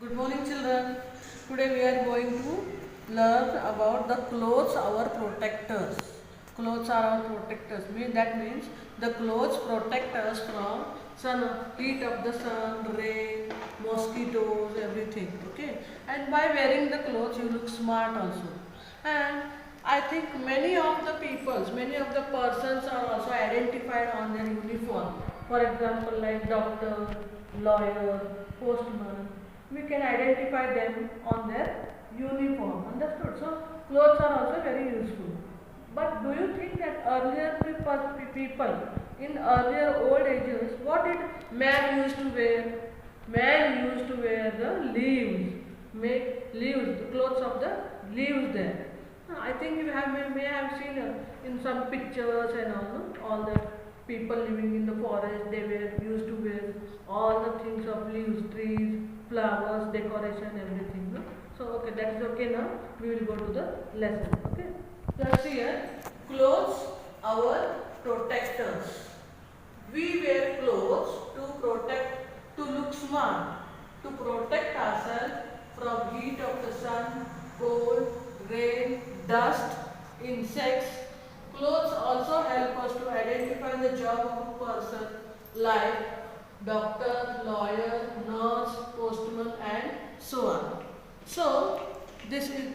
Good morning, children. Today we are going to learn about the clothes, our protectors. Clothes are our protectors. That means the clothes protect us from sun, heat of the sun, rain, mosquitoes, everything. Okay. And by wearing the clothes, you look smart also. And I think many of the persons are also identified on their uniform. For example, like doctor, lawyer, postman. We can identify them on their uniform. Understood? So clothes are also very useful. But do you think that earlier people in earlier old ages, what did man used to wear? Man used to wear the leaves, make leaves, the clothes of the leaves there. I think you may have seen in some pictures and all, no? All the people living in the forest, they used to wear all the things of leaves, trees, flowers, decoration, everything. No? So okay, that is okay now. We will go to the lesson. Okay. Just here, clothes, our protectors. We wear clothes to look smart, to protect ourselves from heat of the sun, cold, rain, dust, insects. Clothes also help us to identify the job of a person like doctor, lawyer, nurse, postman and so on. So, this is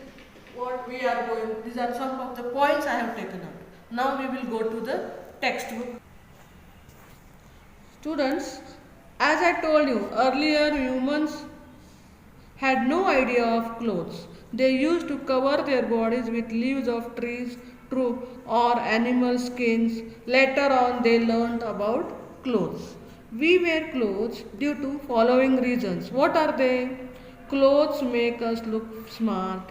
what we are going, these are some of the points I have taken out. Now we will go to the textbook. Students, as I told you earlier, humans had no idea of clothes. They used to cover their bodies with leaves of trees, or animal skins. Later on, they learned about clothes. We wear clothes due to following reasons. What are they? Clothes make us look smart.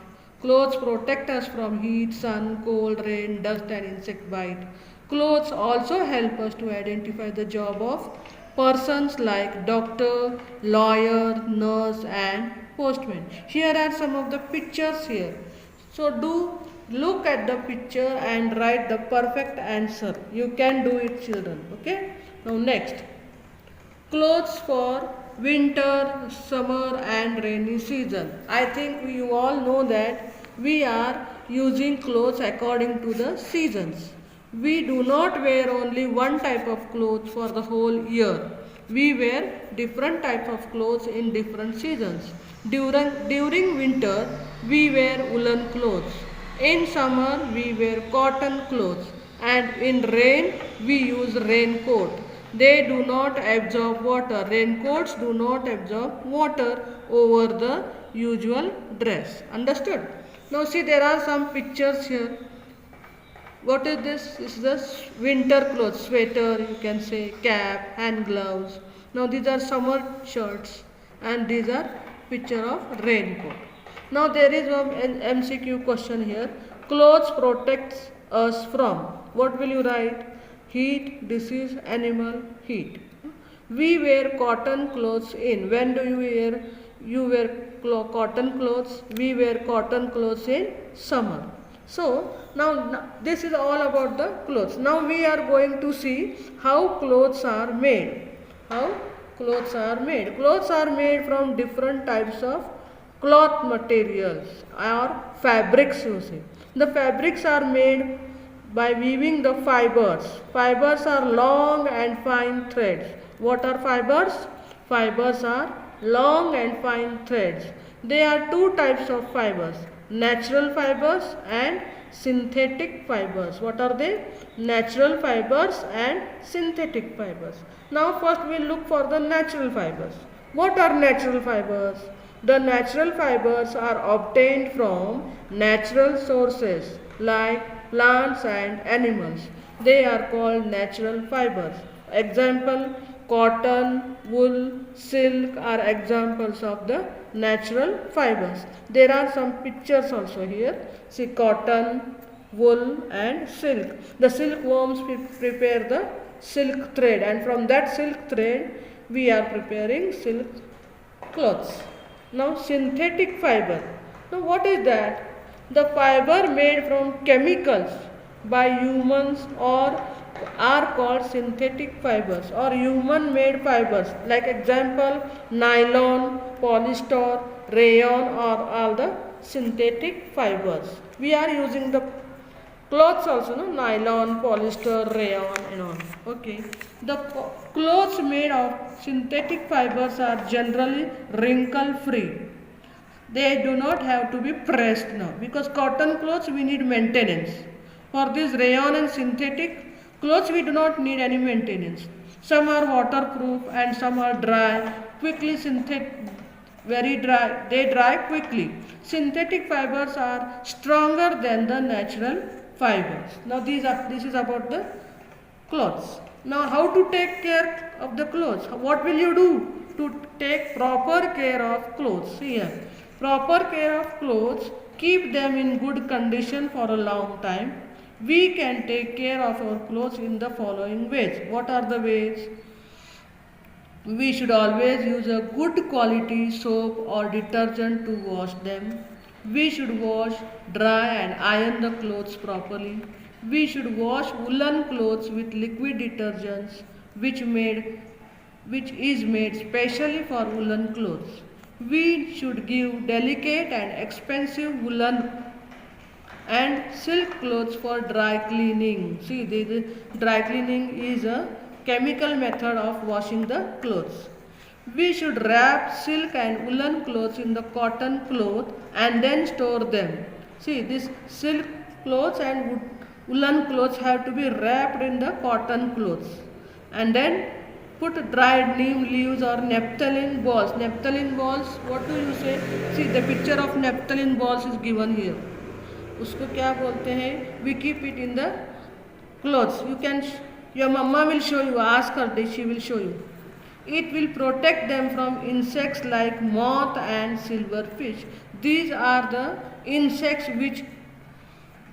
Clothes protect us from heat, sun, cold, rain, dust, and insect bite. Clothes also help us to identify the job of persons like doctor, lawyer, nurse, and postman. Here are some of the pictures here. So do look at the picture and write the perfect answer. You can do it, children. Okay. Now next, clothes for winter, summer and rainy season. I think you all know that we are using clothes according to the seasons. We do not wear only one type of clothes for the whole year. We wear different type of clothes in different seasons. During winter, we wear woolen clothes. In summer, we wear cotton clothes. And in rain, we use raincoat. They do not absorb water. Raincoats do not absorb water over the usual dress. Understood? Now see, there are some pictures here. What is this? This is the winter clothes, sweater, you can say, cap, hand gloves. Now these are summer shirts and these are picture of raincoat. Now there is an MCQ question here. Clothes protects us from. What will you write? Heat, disease, animal, heat. We wear cotton clothes in. When do you wear? You wear cotton clothes. We wear cotton clothes in summer. So now this is all about the clothes. Now we are going to see how clothes are made. How clothes are made. Clothes are made from different types of cloth materials or fabrics, you see. The fabrics are made by weaving the fibers. Fibers are long and fine threads. What are fibers? Fibers are long and fine threads. There are two types of fibers, natural fibers and synthetic fibers. What are they? Natural fibers and synthetic fibers. Now first we will look for the natural fibers. What are natural fibers? The natural fibers are obtained from natural sources like plants and animals. They are called natural fibers. Example, cotton, wool, silk are examples of the natural fibers. There are some pictures also here. See, cotton, wool and silk. The silkworms prepare the silk thread, and from that silk thread we are preparing silk clothes. Now synthetic fiber. Now what is that? The fiber made from chemicals by humans or are called synthetic fibers or human made fibers. Like example, nylon, polyester, rayon or all the synthetic fibers. We are using the clothes also, no? Nylon, polyester, rayon and all. Okay. The clothes made of synthetic fibers are generally wrinkle free. They do not have to be pressed now, because cotton clothes we need maintenance. For this rayon and synthetic clothes we do not need any maintenance. Some are waterproof and some are dry, quickly synthetic, very dry, they dry quickly. Synthetic fibers are stronger than the natural fibers. Now this is about the clothes. Now how to take care of the clothes? What will you do to take proper care of clothes? Here, proper care of clothes, keep them in good condition for a long time. We can take care of our clothes in the following ways. What are the ways? We should always use a good quality soap or detergent to wash them. We should wash, dry and iron the clothes properly. We should wash woolen clothes with liquid detergents which is made specially for woolen clothes. We should give delicate and expensive woolen and silk clothes for dry cleaning. See, the dry cleaning is a chemical method of washing the clothes. We should wrap silk and woolen clothes in the cotton cloth and then store them. See, this silk clothes and woolen clothes have to be wrapped in the cotton clothes and then put dried neem leaves or naphthalene balls. Naphthalene balls, what do you say? See, the picture of naphthalene balls is given here. उसको क्या बोलते हैं? We keep it in the clothes. You can, your mama will show you, ask her, she will show you. It will protect them from insects like moth and silverfish. These are the insects which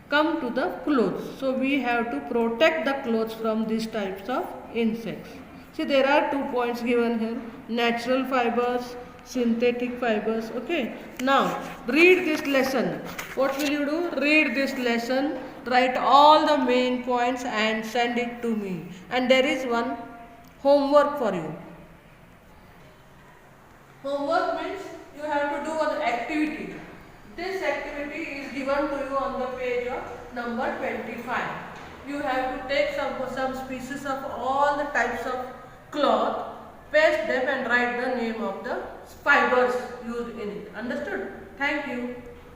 come to the clothes. So we have to protect the clothes from these types of insects. See, there are 2 points given here: natural fibers, synthetic fibers. Okay. Now read this lesson. What will you do? Read this lesson, write all the main points and send it to me. And there is one homework for you. Homework means you have to do an activity. This activity is given to you on the page of number 25. You have to take some species of all the types of cloth, paste them and write the name of the fibers used in it. Understood? Thank you.